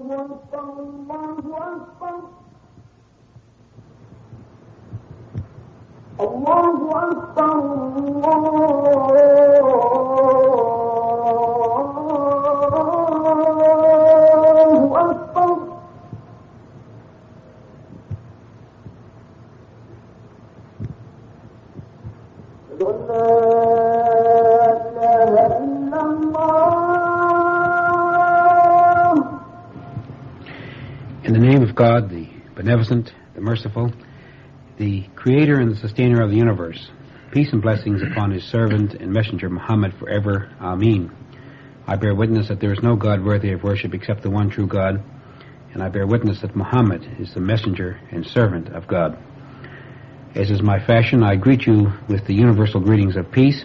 In the name of God, the beneficent, the merciful, the creator and the sustainer of the universe, peace and blessings upon his servant and messenger Muhammad forever. Ameen. I bear witness that there is no God worthy of worship except the one true God, and I bear witness that Muhammad is the messenger and servant of God. As is my fashion, I greet you with the universal greetings of peace.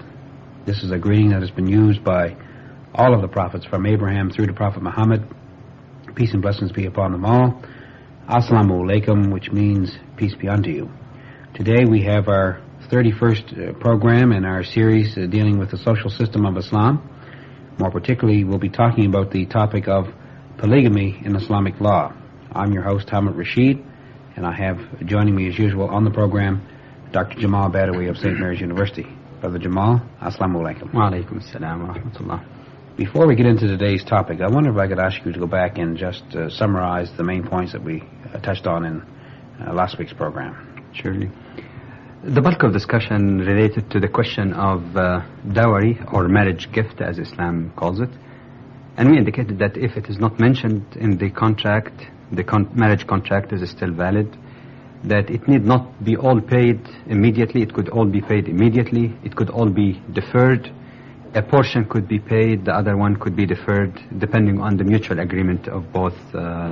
This is a greeting that has been used by all of the prophets from Abraham through to Prophet Muhammad. Peace and blessings be upon them all. Assalamu which means peace be unto you. Today we have our 31st program in our series dealing with the social system of Islam. More particularly, we'll be talking about the topic of polygamy in Islamic law. I'm your host, Hamid Rashid, and I have joining me as usual on the program Dr. Jamal Badawi of St. Mary's University. Brother Jamal, assalamu alaikum. Wa alaikum assalam wa rahmatullah. Before we get into today's topic, I wonder if I could ask you to go back and just summarize the main points that we touched on in last week's program. Surely. The bulk of discussion related to the question of dowry or marriage gift, as Islam calls it. And we indicated that if it is not mentioned in the contract, the marriage contract is still valid, that it need not be all paid immediately. It could all be paid immediately. It could all be deferred. A portion could be paid, the other one could be deferred, depending on the mutual agreement of both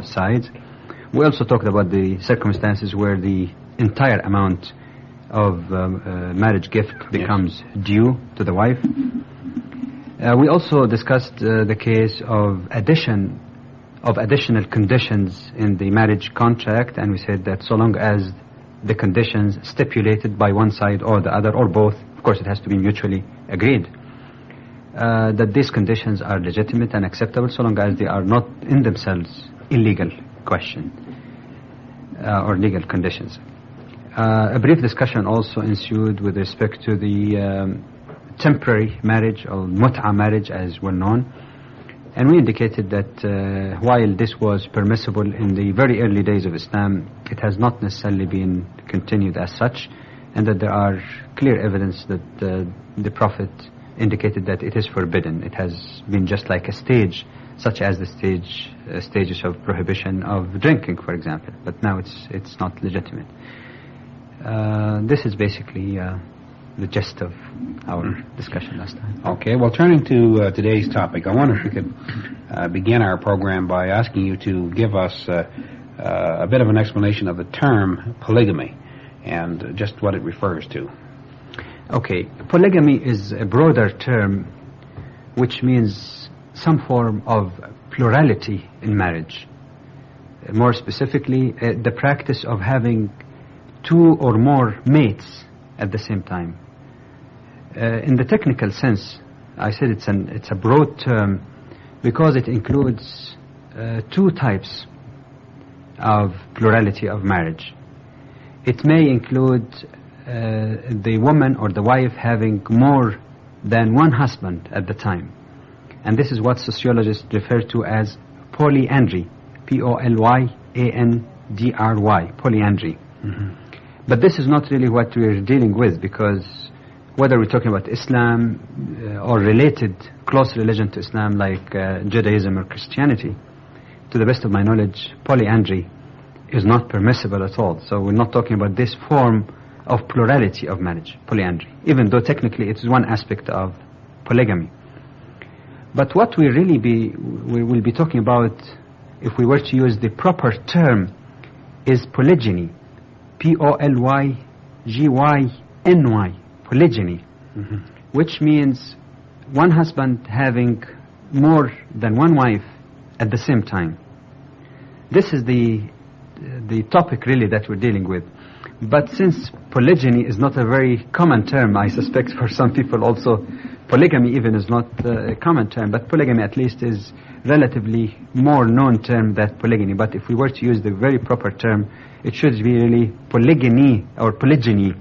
sides. We also talked about the circumstances where the entire amount of marriage gift becomes due to the wife. We also discussed the case of additional conditions in the marriage contract, and we said that so long as the conditions stipulated by one side or the other, or both, of course it has to be mutually agreed, that these conditions are legitimate and acceptable so long as they are not in themselves illegal question or legal conditions. A brief discussion also ensued with respect to the temporary marriage or mut'a marriage as well known, and we indicated that while this was permissible in the very early days of Islam, it has not necessarily been continued as such, and that there are clear evidence that the Prophet indicated that it is forbidden. It has been just like a stage, such as the stages of prohibition of drinking, for example. But now it's not legitimate. This is basically the gist of our discussion last time. Okay, well, turning to today's topic, I wonder if we could begin our program by asking you to give us a bit of an explanation of the term polygamy and just what it refers to. Okay, polygamy is a broader term which means some form of plurality in marriage. More specifically, the practice of having two or more mates at the same time. In the technical sense, I said it's a broad term because it includes two types of plurality of marriage. It may include the woman or the wife having more than one husband at the time. And this is what sociologists refer to as polyandry. Polyandry, polyandry. Mm-hmm. But this is not really what we're dealing with, because whether we're talking about Islam or related close religion to Islam like Judaism or Christianity, to the best of my knowledge, polyandry is not permissible at all. So we're not talking about this form of plurality of marriage, polyandry, even though technically it is one aspect of polygamy. But what we will be talking about, if we were to use the proper term, is polygyny. Polygyny, polygyny, mm-hmm. Which means one husband having more than one wife at the same time. This is the topic really that we're dealing with. But since polygyny is not a very common term, I suspect for some people also polygamy even is not a common term, but polygamy at least is relatively more known term than polygyny. But if we were to use the very proper term, it should be really polygyny or polygyny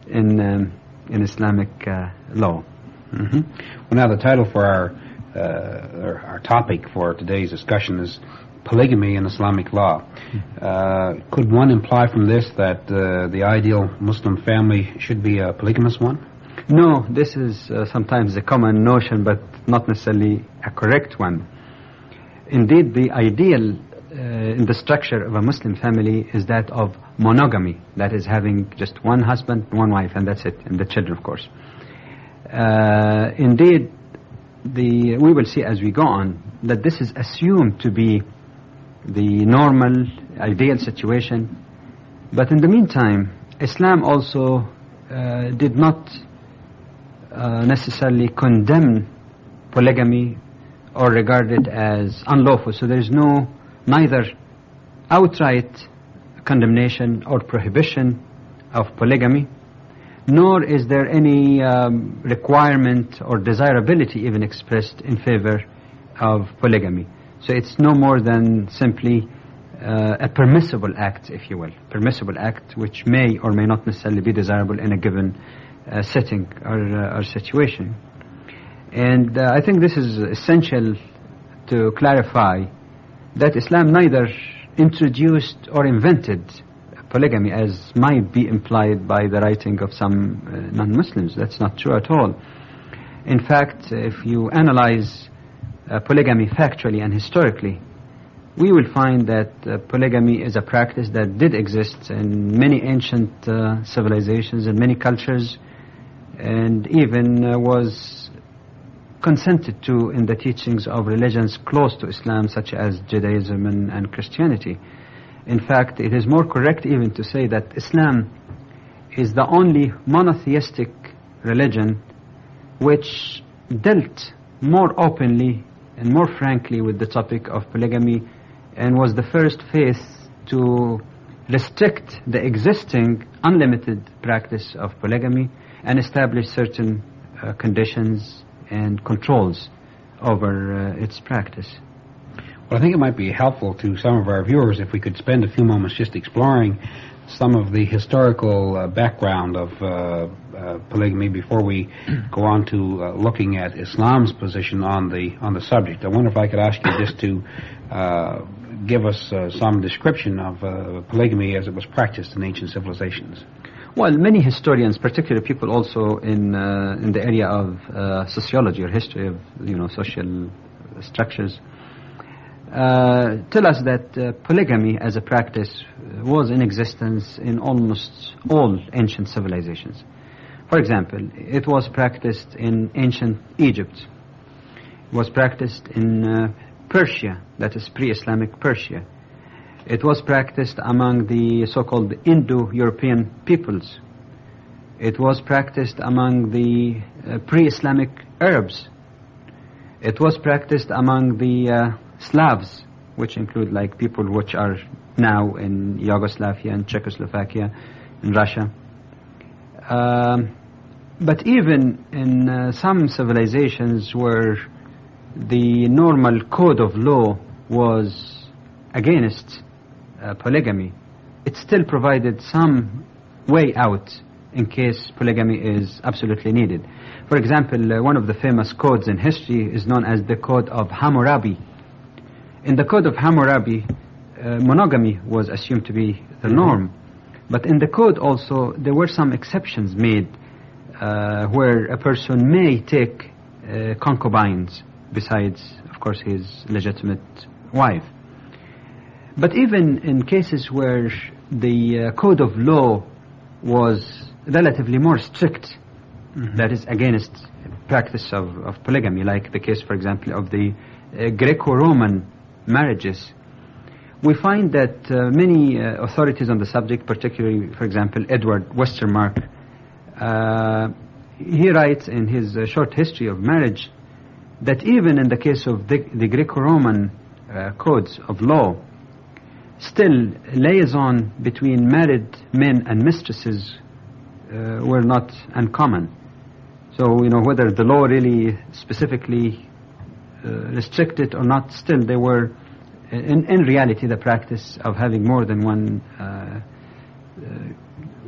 in Islamic law. Mm-hmm. Well, now the title for our topic for today's discussion is polygamy in Islamic law. Could one imply from this that the ideal Muslim family should be a polygamous one? No, this is sometimes a common notion, but not necessarily a correct one. Indeed, the ideal in the structure of a Muslim family is that of monogamy, that is having just one husband, one wife, and that's it, and the children, of course. Indeed, we will see as we go on that this is assumed to be the normal, ideal situation. But in the meantime, Islam also did not necessarily condemn polygamy or regard it as unlawful. So there is neither outright condemnation or prohibition of polygamy, nor is there any requirement or desirability even expressed in favor of polygamy. So it's no more than simply a permissible act, if you will. Permissible act which may or may not necessarily be desirable in a given setting or situation. And I think this is essential to clarify that Islam neither introduced or invented polygamy as might be implied by the writing of some non-Muslims. That's not true at all. In fact, if you analyze polygamy factually and historically, we will find that polygamy is a practice that did exist in many ancient civilizations and many cultures, and even was consented to in the teachings of religions close to Islam, such as Judaism and Christianity. In fact, it is more correct even to say that Islam is the only monotheistic religion which dealt more openly and more frankly with the topic of polygamy, and was the first faith to restrict the existing unlimited practice of polygamy and establish certain conditions and controls over its practice. Well, I think it might be helpful to some of our viewers if we could spend a few moments just exploring some of the historical background of polygamy before we go on to looking at Islam's position on the subject. I wonder if I could ask you just to give us some description of polygamy as it was practiced in ancient civilizations. Well, many historians, particularly people also in the area of sociology or history of social structures, tell us that polygamy as a practice was in existence in almost all ancient civilizations. For example, it was practiced in ancient Egypt. It was practiced in Persia, that is pre-Islamic Persia. It was practiced among the so-called Indo-European peoples. It was practiced among the pre-Islamic Arabs. It was practiced among the Slavs, which include like people which are now in Yugoslavia and Czechoslovakia and Russia. But even in some civilizations where the normal code of law was against polygamy, it still provided some way out in case polygamy is absolutely needed. For example, one of the famous codes in history is known as the Code of Hammurabi. In the Code of Hammurabi, monogamy was assumed to be the norm, but in the code also there were some exceptions made where a person may take concubines besides, of course, his legitimate wife. But even in cases where the code of law was relatively more strict, that is against practice of polygamy, like the case, for example, of the Greco-Roman marriages, we find that many authorities on the subject, particularly, for example, Edward Westermarck, he writes in his short history of marriage that even in the case of the Greco-Roman codes of law, still liaison between married men and mistresses were not uncommon. So, whether the law really specifically restricted or not, still they were, in reality, the practice of having more than one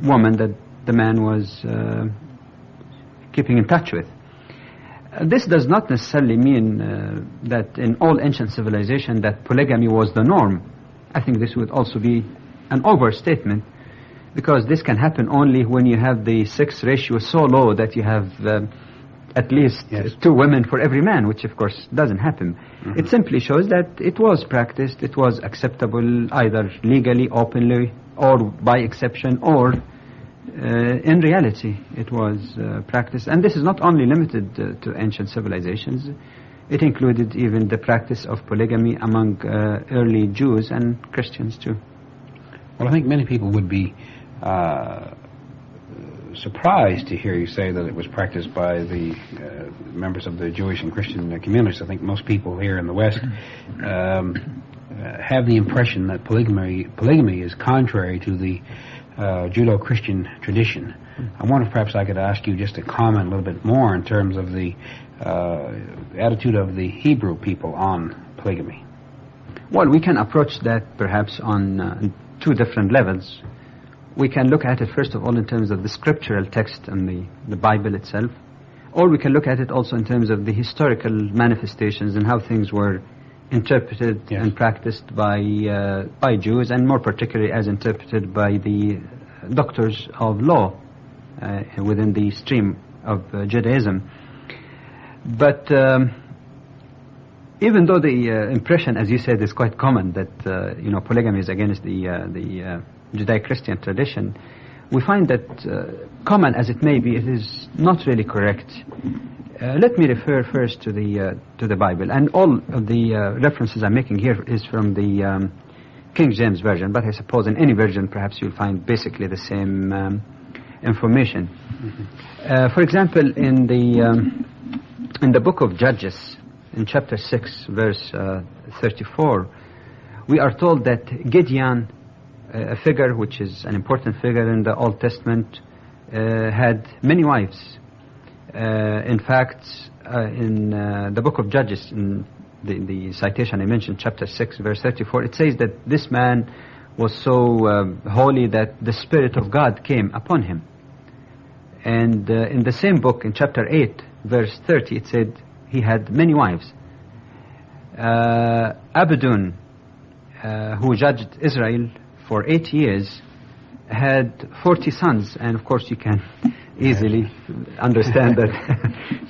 woman that the man was keeping in touch with. This does not necessarily mean that in all ancient civilization that polygamy was the norm. I think this would also be an overstatement, because this can happen only when you have the sex ratio so low that you have at least two women for every man, which of course doesn't happen. Mm-hmm. It simply shows that it was practiced, it was acceptable either legally, openly, or by exception, or in reality it was practiced. And this is not only limited to ancient civilizations. It included even the practice of polygamy among early Jews and Christians too. Well, I think many people would be surprised to hear you say that it was practiced by the members of the Jewish and Christian communities. I think most people here in the West have the impression that polygamy is contrary to the Judeo-Christian tradition. I wonder if perhaps I could ask you just to comment a little bit more in terms of the attitude of the Hebrew people on polygamy. Well, we can approach that perhaps on two different levels. We can look at it first of all in terms of the scriptural text and the Bible itself, or we can look at it also in terms of the historical manifestations and how things were interpreted and practiced by Jews, and more particularly as interpreted by the doctors of law within the stream of Judaism. But even though the impression, as you said, is quite common that polygamy is against the Judeo-Christian tradition, we find that common as it may be, it is not really correct. Let me refer first to the Bible, and all of the references I'm making here is from the King James Version, but I suppose in any version perhaps you'll find basically the same information. Mm-hmm. For example, in the book of Judges, in chapter 6, verse 34, we are told that Gideon, a figure which is an important figure in the Old Testament, had many wives. In fact, in the book of Judges, in the citation I mentioned, chapter 6, verse 34, it says that this man was so holy that the Spirit of God came upon him. And in the same book, in chapter 8, verse 30, it said he had many wives. Abidan, who judged Israel for 8 years, had 40 sons, and of course you can easily understand that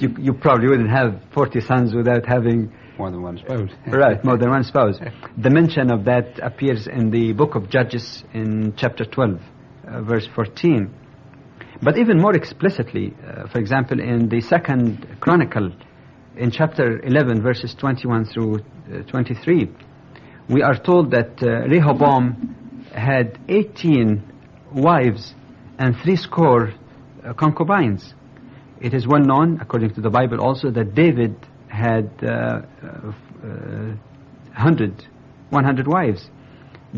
you probably wouldn't have 40 sons without having more than one spouse. Right, more than one spouse. The mention of that appears in the book of Judges in chapter 12, verse 14. But even more explicitly, for example, in the second Chronicle, in chapter 11, verses 21 through 23, we are told that Rehoboam had 18 wives and 70 concubines. It is well known, according to the Bible also, that David had 100 wives.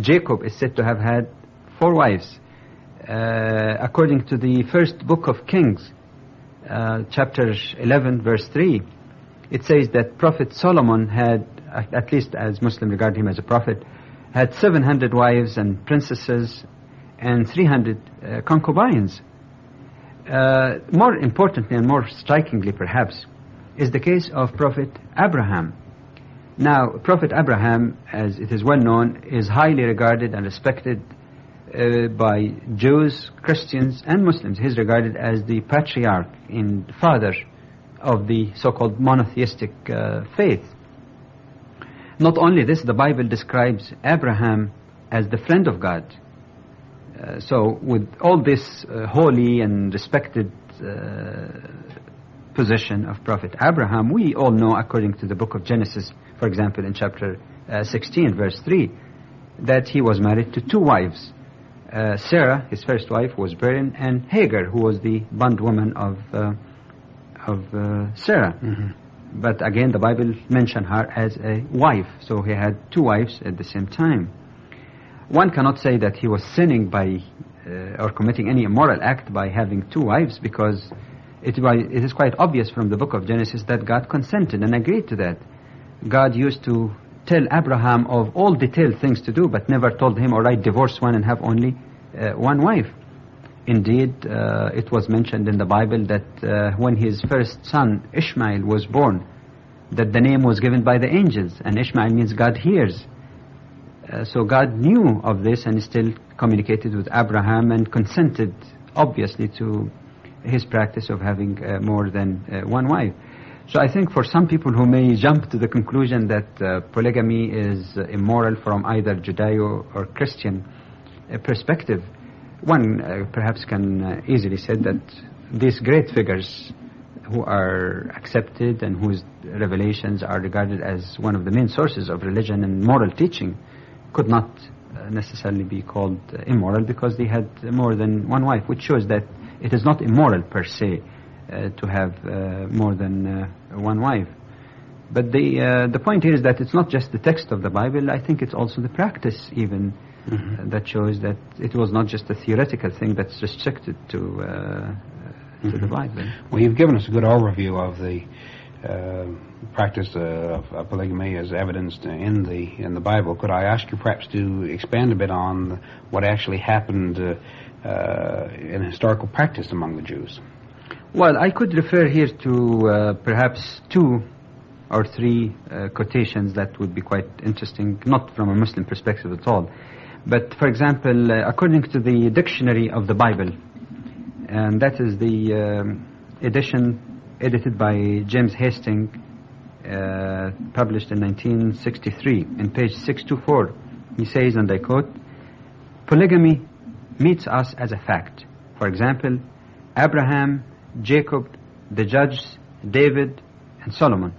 Jacob is said to have had 4 wives. According to the first book of Kings, chapter 11, verse 3, it says that Prophet Solomon had, at least as Muslims regard him as a prophet, had 700 wives and princesses and 300 concubines. More importantly and more strikingly perhaps is the case of Prophet Abraham. Now, Prophet Abraham, as it is well known, is highly regarded and respected by Jews, Christians and Muslims. He is regarded as the patriarch and father of the so-called monotheistic faith. Not only this, the Bible describes Abraham as the friend of God. So with all this holy and respected position of Prophet Abraham, we all know, according to the book of Genesis, for example, in chapter 16, verse 3, that he was married to 2 wives. Sarah, his first wife, was barren, and Hagar, who was the bondwoman of Sarah. Mm-hmm. But again, the Bible mentioned her as a wife, so he had 2 wives at the same time. One cannot say that he was sinning by or committing any immoral act by having 2 wives, because it is quite obvious from the book of Genesis that God consented and agreed to that. God used to tell Abraham of all detailed things to do, but never told him, all right, divorce one and have only one wife. Indeed, it was mentioned in the Bible that when his first son, Ishmael, was born, that the name was given by the angels, and Ishmael means God hears. So God knew of this and still communicated with Abraham and consented, obviously, to his practice of having more than one wife. So I think for some people who may jump to the conclusion that polygamy is immoral from either Judeo or Christian perspective, one perhaps can easily say that these great figures who are accepted and whose revelations are regarded as one of the main sources of religion and moral teaching could not necessarily be called immoral because they had more than one wife, which shows that it is not immoral per se to have more than one wife. But the point here is that it's not just the text of the Bible. I think it's also the practice even that shows that it was not just a theoretical thing that's restricted to the Bible. Well, you've given us a good overview of the practice of polygamy as evidenced in the Bible. Could I ask you perhaps to expand a bit on what actually happened in historical practice among the Jews? Well, I could refer here to perhaps 2 or 3 quotations that would be quite interesting, not from a Muslim perspective at all. But, for example, according to the Dictionary of the Bible, and that is the edition edited by James Hastings, published in 1963, in page 624, he says, and I quote, "Polygamy meets us as a fact. For example, Abraham, Jacob, the judges, David, and Solomon,"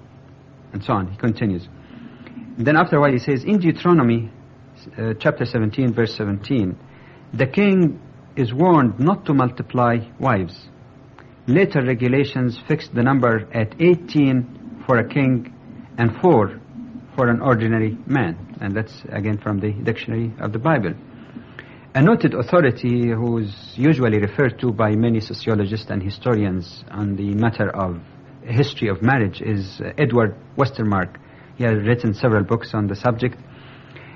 and so on. He continues. And then after a while he says, in Deuteronomy chapter 17, verse 17, "The king is warned not to multiply wives. Later regulations fixed the number at 18 for a king and 4 for an ordinary man." And that's again from the Dictionary of the Bible. A noted authority who is usually referred to by many sociologists and historians on the matter of history of marriage is Edward Westermarck. He has written several books on the subject.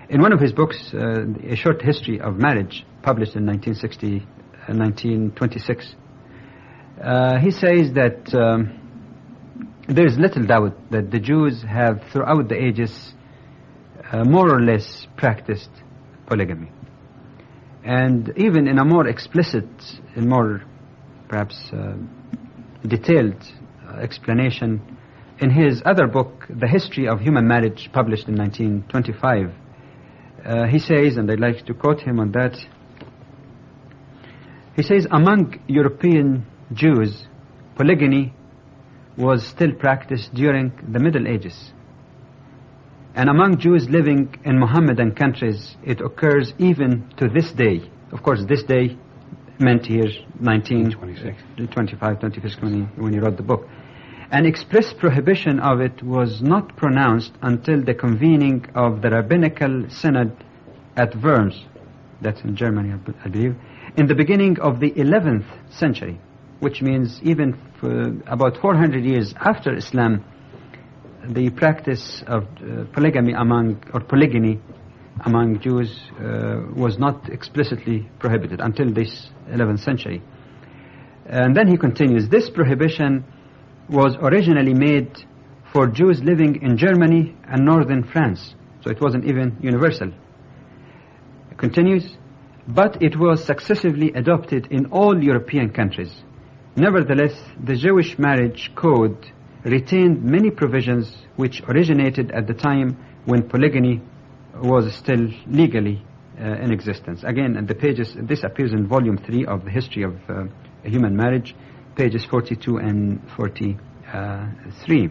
In one of his books, A Short History of Marriage, published in 1926, he says that there is little doubt that the Jews have throughout the ages more or less practiced polygamy. And even in a more explicit and more perhaps detailed explanation, in his other book, The History of Human Marriage, published in 1925, he says, and I'd like to quote him on that, he says, "Among European Jews, polygamy was still practiced during the Middle Ages. And among Jews living in Mohammedan countries, it occurs even to this day." Of course, this day meant here 1925, when he wrote the book. "An express prohibition of it was not pronounced until the convening of the Rabbinical Synod at Worms," that's in Germany, I believe, "in the beginning of the 11th century, which means even for about 400 years after Islam, the practice of polygyny among Jews was not explicitly prohibited until this 11th century. And then he continues, "This prohibition was originally made for Jews living in Germany and northern France." So it wasn't even universal. It continues, "But it was successively adopted in all European countries. Nevertheless, the Jewish marriage code retained many provisions which originated at the time when polygamy was still legally in existence." Again, the pages, this appears in volume 3 of the History of Human Marriage, pages 42 and 43.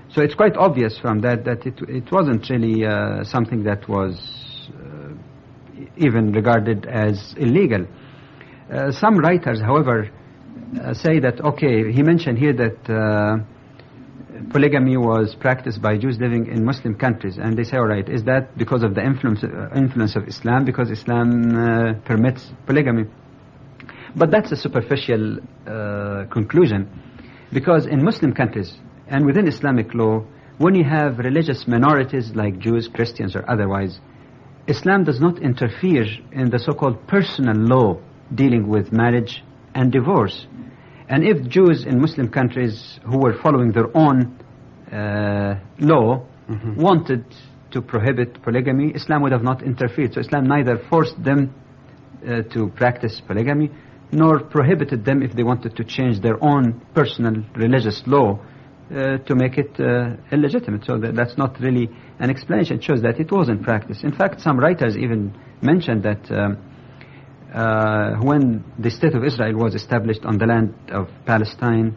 So it's quite obvious from that it wasn't really something that was even regarded as illegal. Some writers, however, say that, okay, he mentioned here that polygamy was practiced by Jews living in Muslim countries, and they say, all right, is that because of the influence of Islam, because Islam permits polygamy? But that's a superficial conclusion, because in Muslim countries and within Islamic law, when you have religious minorities like Jews, Christians, or otherwise, Islam does not interfere in the so-called personal law dealing with marriage and divorce. And if Jews in Muslim countries who were following their own law wanted to prohibit polygamy, Islam would have not interfered. So Islam neither forced them to practice polygamy, nor prohibited them if they wanted to change their own personal religious law to make it illegitimate. So that's not really an explanation. It shows that it was in practice. In fact, some writers even mentioned that when the State of Israel was established on the land of Palestine,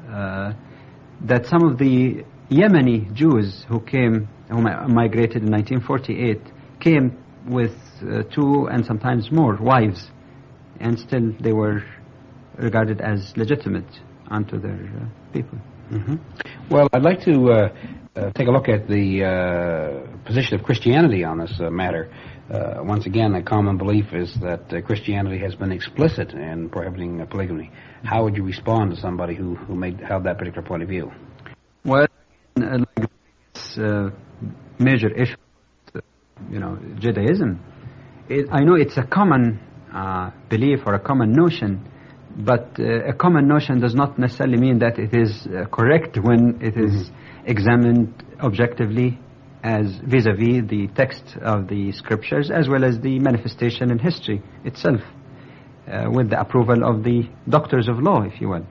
that some of the Yemeni Jews who migrated in 1948 came with 2 and sometimes more wives, and still they were regarded as legitimate unto their people. Well, I'd like to take a look at the position of Christianity on this matter. Once again, a common belief is that Christianity has been explicit in prohibiting polygamy. How would you respond to somebody who held that particular point of view? Well, like this major issue, Judaism, I know it's a common belief or a common notion, but a common notion does not necessarily mean that it is correct when it is examined objectively as vis-a-vis the text of the scriptures as well as the manifestation in history itself, with the approval of the doctors of law, if you will.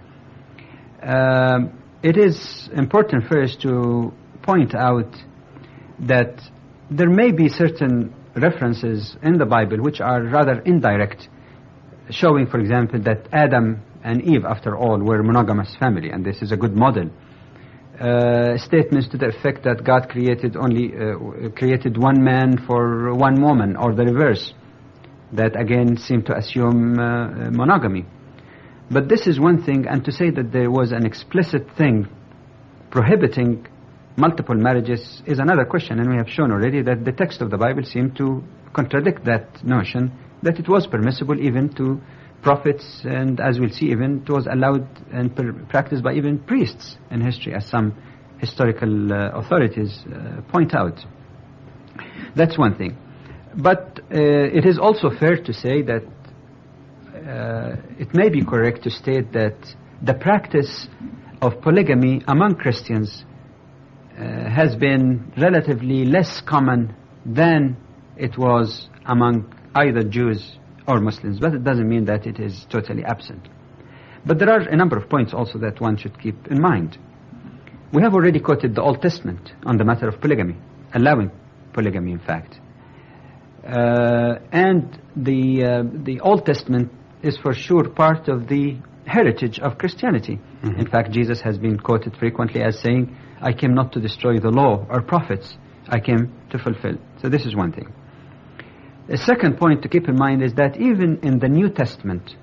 It is important first to point out that there may be certain references in the Bible which are rather indirect, showing, for example, that Adam and Eve, after all, were a monogamous family, and this is a good model. Statements to the effect that God created one man for one woman, or the reverse, that again seem to assume monogamy. But this is one thing, and to say that there was an explicit thing prohibiting multiple marriages is another question, and we have shown already that the text of the Bible seemed to contradict that notion, that it was permissible even to prophets, and as we'll see, even it was allowed and practiced by even priests in history, as some historical authorities point out. That's one thing. But it is also fair to say that it may be correct to state that the practice of polygamy among Christians has been relatively less common than it was among either Jews or Muslims, but it doesn't mean that it is totally absent. But there are a number of points also that one should keep in mind. We have already quoted the Old Testament on the matter of polygamy, allowing polygamy, in fact. And the Old Testament is for sure part of the heritage of Christianity. In fact, Jesus has been quoted frequently as saying, "I came not to destroy the law or prophets, I came to fulfill." So this is one thing. A second point to keep in mind is that even in the New Testament,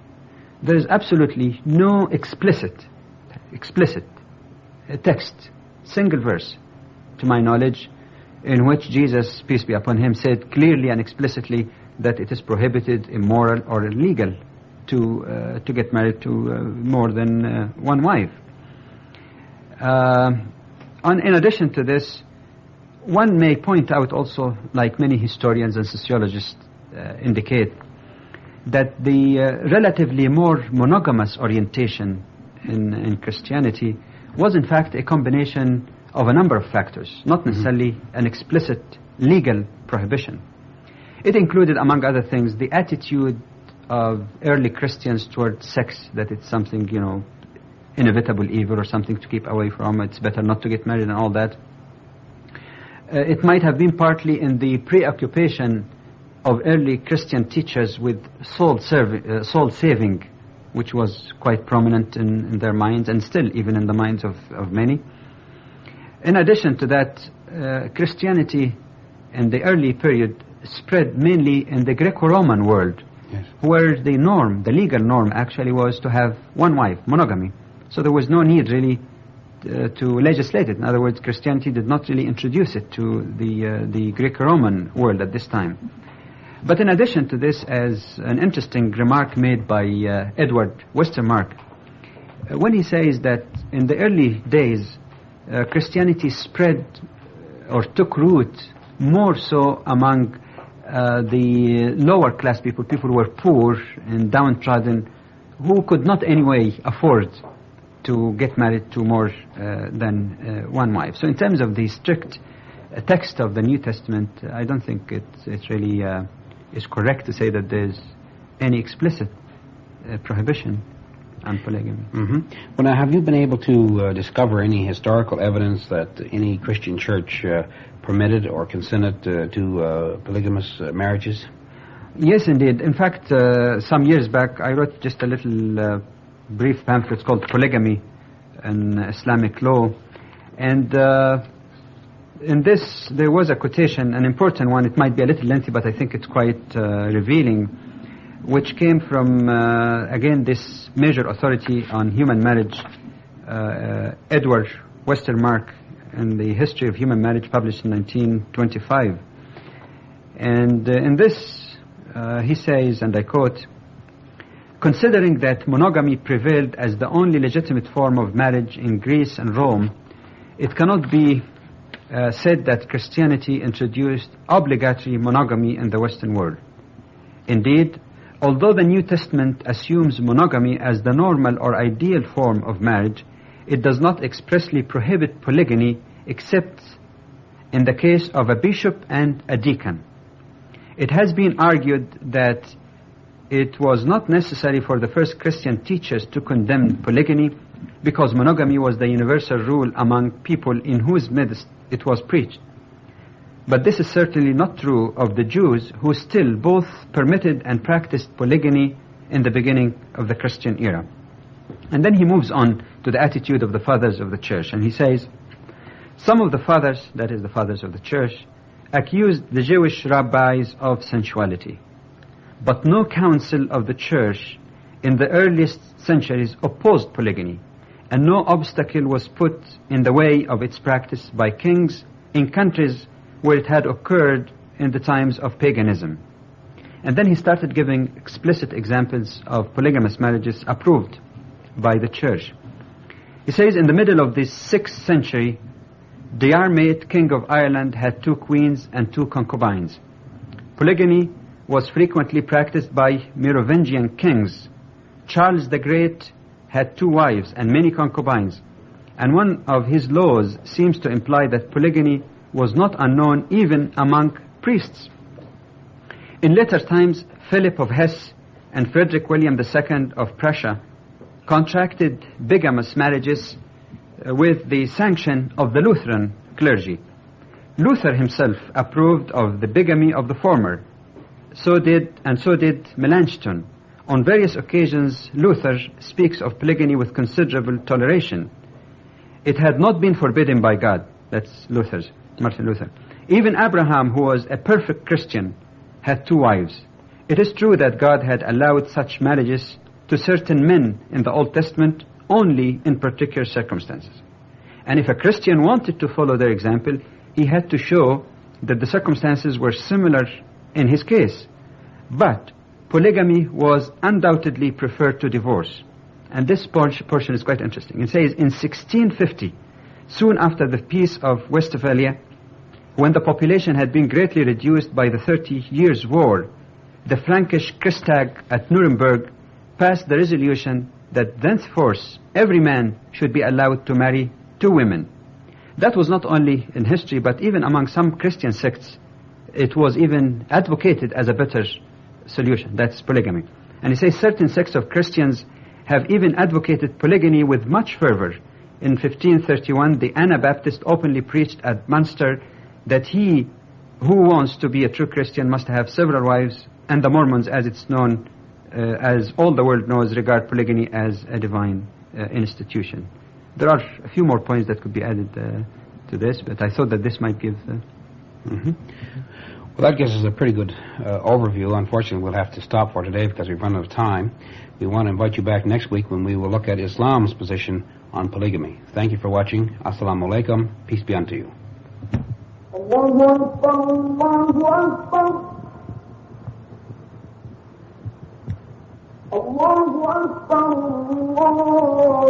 there is absolutely no explicit text, single verse, to my knowledge, in which Jesus, peace be upon him, said clearly and explicitly that it is prohibited, immoral, or illegal to get married to more than one wife. In addition to this, one may point out also, like many historians and sociologists indicate, that the relatively more monogamous orientation in Christianity was in fact a combination of a number of factors, not necessarily an explicit legal prohibition. It included, among other things, the attitude of early Christians toward sex, that it's something, inevitable evil or something to keep away from, it's better not to get married and all that. It might have been partly in the preoccupation of early Christian teachers with soul saving, which was quite prominent in their minds, and still even in the minds of many. In addition to that, Christianity in the early period spread mainly in the Greco-Roman world, yes, where the legal norm actually was to have one wife, monogamy. So there was no need really to legislate it. In other words, Christianity did not really introduce it to the Greco-Roman world at this time. But in addition to this, as an interesting remark made by Edward Westermarck, when he says that in the early days, Christianity spread or took root more so among the lower class people who were poor and downtrodden, who could not anyway afford to get married to more than one wife. So in terms of the strict text of the New Testament, I don't think it really is correct to say that there's any explicit prohibition on polygamy. Mm-hmm. Well, now, have you been able to discover any historical evidence that any Christian church permitted or consented to polygamous marriages? Yes, indeed. In fact, some years back, I wrote just a little brief pamphlet called Polygamy in Islamic Law. And in this, there was a quotation, an important one. It might be a little lengthy, but I think it's quite revealing, which came from, again, this major authority on human marriage, Edward Westermarck, in the History of Human Marriage, published in 1925. And in this, he says, and I quote, "Considering that monogamy prevailed as the only legitimate form of marriage in Greece and Rome, it cannot be said that Christianity introduced obligatory monogamy in the Western world. Indeed, although the New Testament assumes monogamy as the normal or ideal form of marriage, it does not expressly prohibit polygamy except in the case of a bishop and a deacon. It has been argued that it was not necessary for the first Christian teachers to condemn polygamy because monogamy was the universal rule among people in whose midst it was preached. But this is certainly not true of the Jews, who still both permitted and practiced polygamy in the beginning of the Christian era." And then he moves on to the attitude of the fathers of the church, and he says, "Some of the fathers, that is the fathers of the church, accused the Jewish rabbis of sensuality. But no council of the church in the earliest centuries opposed polygamy, and no obstacle was put in the way of its practice by kings in countries where it had occurred in the times of paganism." And then he started giving explicit examples of polygamous marriages approved by the church. He says, in the middle of the 6th century, Diarmait, king of Ireland, had 2 queens and 2 concubines. Polygamy was frequently practiced by Merovingian kings. Charles the Great had 2 wives and many concubines, and one of his laws seems to imply that polygamy was not unknown even among priests. In later times, Philip of Hesse and Frederick William II of Prussia contracted bigamous marriages with the sanction of the Lutheran clergy. Luther himself approved of the bigamy of the former. So did Melanchthon. On various occasions, Luther speaks of polygamy with considerable toleration. It had not been forbidden by God. That's Martin Luther. Even Abraham, who was a perfect Christian, had 2 wives. It is true that God had allowed such marriages to certain men in the Old Testament only in particular circumstances. And if a Christian wanted to follow their example, he had to show that the circumstances were similar in his case. But polygamy was undoubtedly preferred to divorce. And this portion is quite interesting. It says, in 1650, soon after the Peace of Westphalia, when the population had been greatly reduced by the 30 Years' War, the Frankish Christag at Nuremberg passed the resolution that thenceforth every man should be allowed to marry 2 women. That was not only in history, but even among some Christian sects, it was even advocated as a better solution. That's polygamy. And he says certain sects of Christians have even advocated polygamy with much fervor. In 1531, the Anabaptists openly preached at Munster that he who wants to be a true Christian must have several wives, and the Mormons, as it's known, as all the world knows, regard polygamy as a divine institution. There are a few more points that could be added to this, but I thought that this might give... Well, that gives us a pretty good overview. Unfortunately, we'll have to stop for today because we've run out of time. We want to invite you back next week when we will look at Islam's position on polygamy. Thank you for watching. Assalamu alaikum. Peace be unto you. الله أكبر الله